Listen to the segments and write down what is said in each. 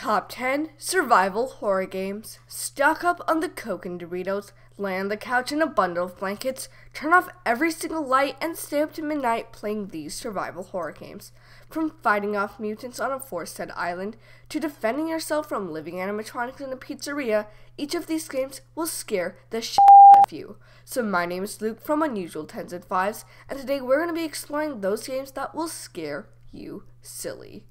Top 10 Survival Horror Games. Stock up on the Coke and Doritos, lay on the couch in a bundle of blankets, turn off every single light, and stay up to midnight playing these survival horror games. From fighting off mutants on a forested island, to defending yourself from living animatronics in a pizzeria, each of these games will scare the shit out of you. So my name is Luke from Unusual 10s and 5s, and today we're going to be exploring those games that will scare you silly.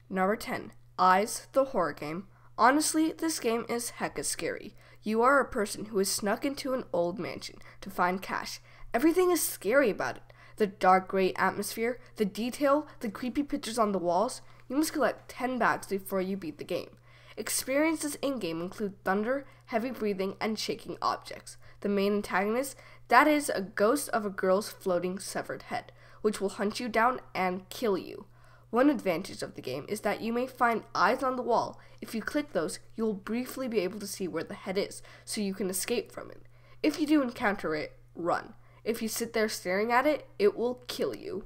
Number 10. Eyes, the horror game. Honestly, this game is hecka scary. You are a person who is snuck into an old mansion to find cash. Everything is scary about it. The dark gray atmosphere, the detail, the creepy pictures on the walls. You must collect 10 bags before you beat the game. Experiences in-game include thunder, heavy breathing, and shaking objects. The main antagonist, that is a ghost of a girl's floating severed head, which will hunt you down and kill you. One advantage of the game is that you may find eyes on the wall. If you click those, you will briefly be able to see where the head is, so you can escape from it. If you do encounter it, run. If you sit there staring at it, it will kill you.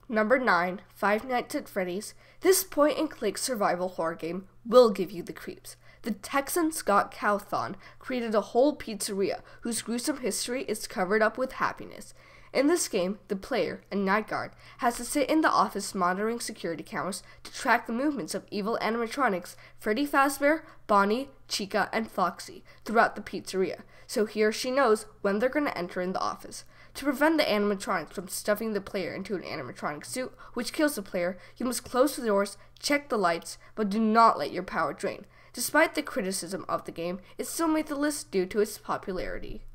Number 9. Five Nights at Freddy's. This point-and-click survival horror game will give you the creeps. The Texan Scott Cawthon created a whole pizzeria whose gruesome history is covered up with happiness. In this game, the player, a night guard, has to sit in the office monitoring security cameras to track the movements of evil animatronics Freddy Fazbear, Bonnie, Chica, and Foxy throughout the pizzeria, so he or she knows when they're going to enter in the office. To prevent the animatronics from stuffing the player into an animatronic suit, which kills the player, you must close the doors, check the lights, but do not let your power drain. Despite the criticism of the game, it still made the list due to its popularity.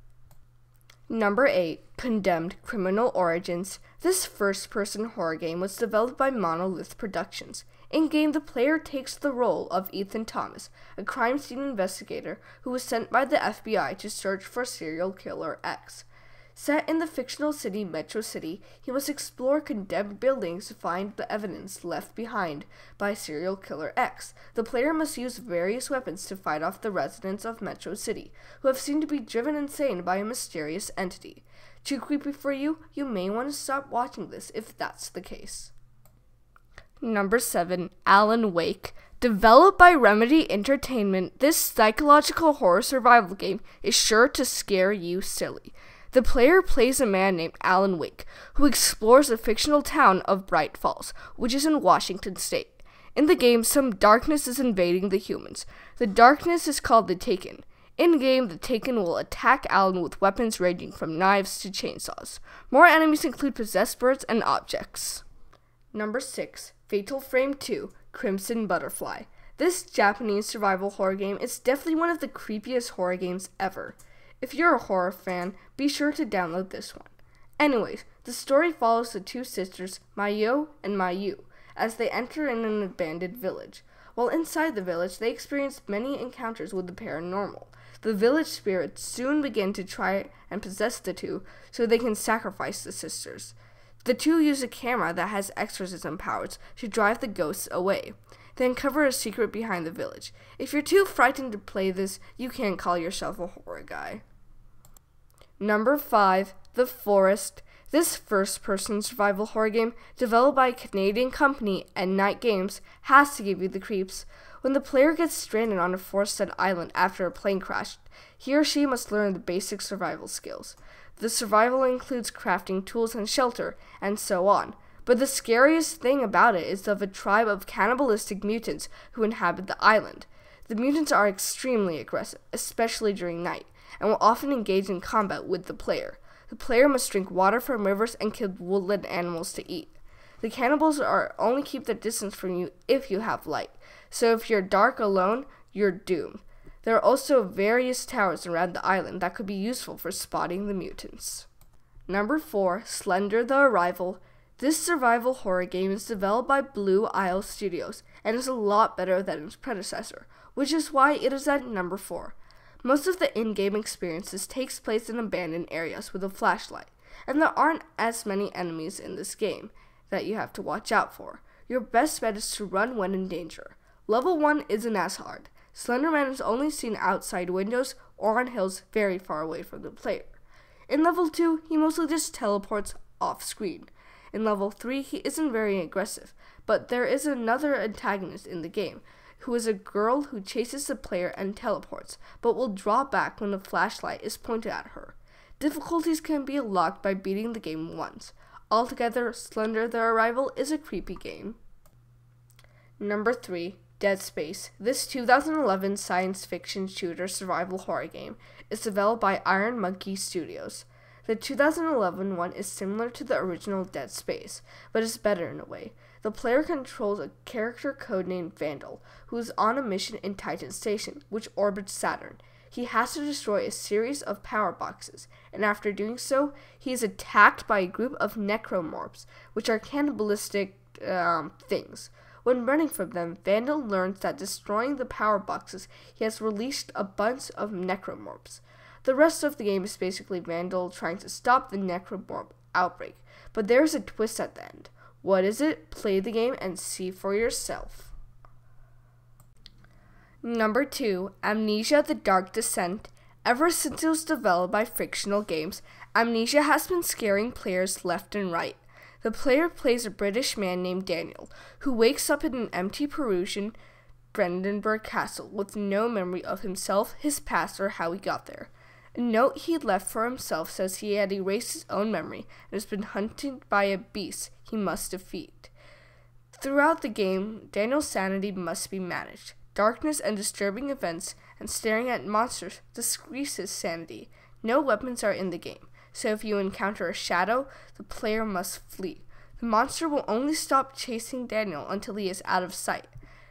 Number 8. Condemned Criminal Origins. This first-person horror game was developed by Monolith Productions. In-game, the player takes the role of Ethan Thomas, a crime scene investigator who was sent by the FBI to search for serial killer X. Set in the fictional city Metro City, he must explore condemned buildings to find the evidence left behind by serial killer X. The player must use various weapons to fight off the residents of Metro City, who have seemed to be driven insane by a mysterious entity. Too creepy for you? You may want to stop watching this if that's the case. Number 7. Alan Wake. Developed by Remedy Entertainment, this psychological horror survival game is sure to scare you silly. The player plays a man named Alan Wake, who explores the fictional town of Bright Falls, which is in Washington State. In the game, some darkness is invading the humans. The darkness is called the Taken. In-game, the Taken will attack Alan with weapons ranging from knives to chainsaws. More enemies include possessed birds and objects. Number 6. Fatal Frame 2, Crimson Butterfly. This Japanese survival horror game is definitely one of the creepiest horror games ever. If you're a horror fan, be sure to download this one. Anyways, the story follows the two sisters, Mayo and Mayu, as they enter in an abandoned village. While inside the village, they experience many encounters with the paranormal. The village spirits soon begin to try and possess the two so they can sacrifice the sisters. The two use a camera that has exorcism powers to drive the ghosts away. They uncover a secret behind the village. If you're too frightened to play this, you can't call yourself a horror guy. Number 5. The Forest. This first-person survival horror game, developed by a Canadian company and Night Games, has to give you the creeps. When the player gets stranded on a forested island after a plane crashed, he or she must learn the basic survival skills. The survival includes crafting tools and shelter, and so on. But the scariest thing about it is of a tribe of cannibalistic mutants who inhabit the island. The mutants are extremely aggressive, especially during night, and will often engage in combat with the player. The player must drink water from rivers and kill woodland animals to eat. The cannibals only keep their distance from you if you have light, so if you're dark alone, you're doomed. There are also various towers around the island that could be useful for spotting the mutants. Number 4. Slender the Arrival. This survival horror game is developed by Blue Isle Studios and is a lot better than its predecessor, which is why it is at number 4. Most of the in-game experiences takes place in abandoned areas with a flashlight, and there aren't as many enemies in this game that you have to watch out for. Your best bet is to run when in danger. Level 1 isn't as hard. Slenderman is only seen outside windows or on hills very far away from the player. In level 2, he mostly just teleports off-screen. In level 3, he isn't very aggressive, but there is another antagonist in the game who is a girl who chases the player and teleports, but will draw back when a flashlight is pointed at her. Difficulties can be unlocked by beating the game once. Altogether, Slender the Arrival is a creepy game. Number 3. Dead Space. This 2011 science fiction shooter survival horror game is developed by Iron Monkey Studios. The 2011 one is similar to the original Dead Space, but is better in a way. The player controls a character codenamed Vandal, who is on a mission in Titan Station, which orbits Saturn. He has to destroy a series of power boxes, and after doing so, he is attacked by a group of necromorphs, which are cannibalistic things. When running from them, Vandal learns that destroying the power boxes, he has released a bunch of necromorphs. The rest of the game is basically Vandal trying to stop the necromorph outbreak, but there's a twist at the end. What is it? Play the game and see for yourself. Number 2. Amnesia: The Dark Descent. Ever since it was developed by Frictional Games, Amnesia has been scaring players left and right. The player plays a British man named Daniel, who wakes up in an empty Peruvian Brandenburg castle with no memory of himself, his past, or how he got there. A note he left for himself says he had erased his own memory and has been hunted by a beast he must defeat. Throughout the game, Daniel's sanity must be managed. Darkness and disturbing events and staring at monsters decrease his sanity. No weapons are in the game, so if you encounter a shadow, the player must flee. The monster will only stop chasing Daniel until he is out of sight.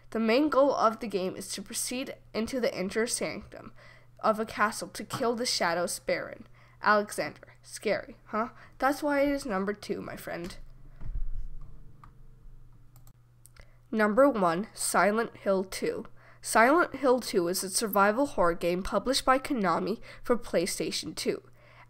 The main goal of the game is to proceed into the inner sanctum of a castle to kill the Shadow's Baron, Alexander. Scary, huh? That's why it is number 2, my friend. Number 1. Silent Hill 2. Silent Hill 2 is a survival horror game published by Konami for PlayStation 2,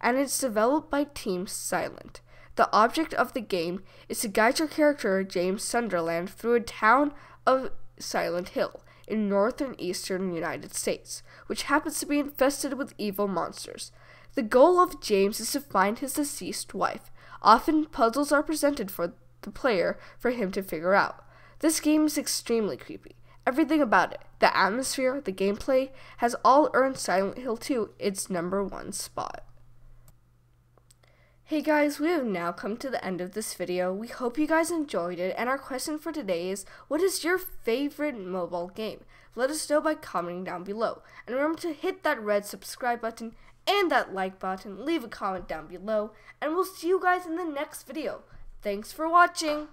and it's developed by Team Silent. The object of the game is to guide your character, James Sunderland, through a town of Silent Hill in northern eastern United States, which happens to be infested with evil monsters. The goal of James is to find his deceased wife. Often, puzzles are presented for the player for him to figure out. This game is extremely creepy. Everything about it, the atmosphere, the gameplay, has all earned Silent Hill 2 its number 1 spot. Hey guys, we have now come to the end of this video. We hope you guys enjoyed it, and our question for today is, what is your favorite mobile game? Let us know by commenting down below. And remember to hit that red subscribe button and that like button, leave a comment down below, and we'll see you guys in the next video. Thanks for watching!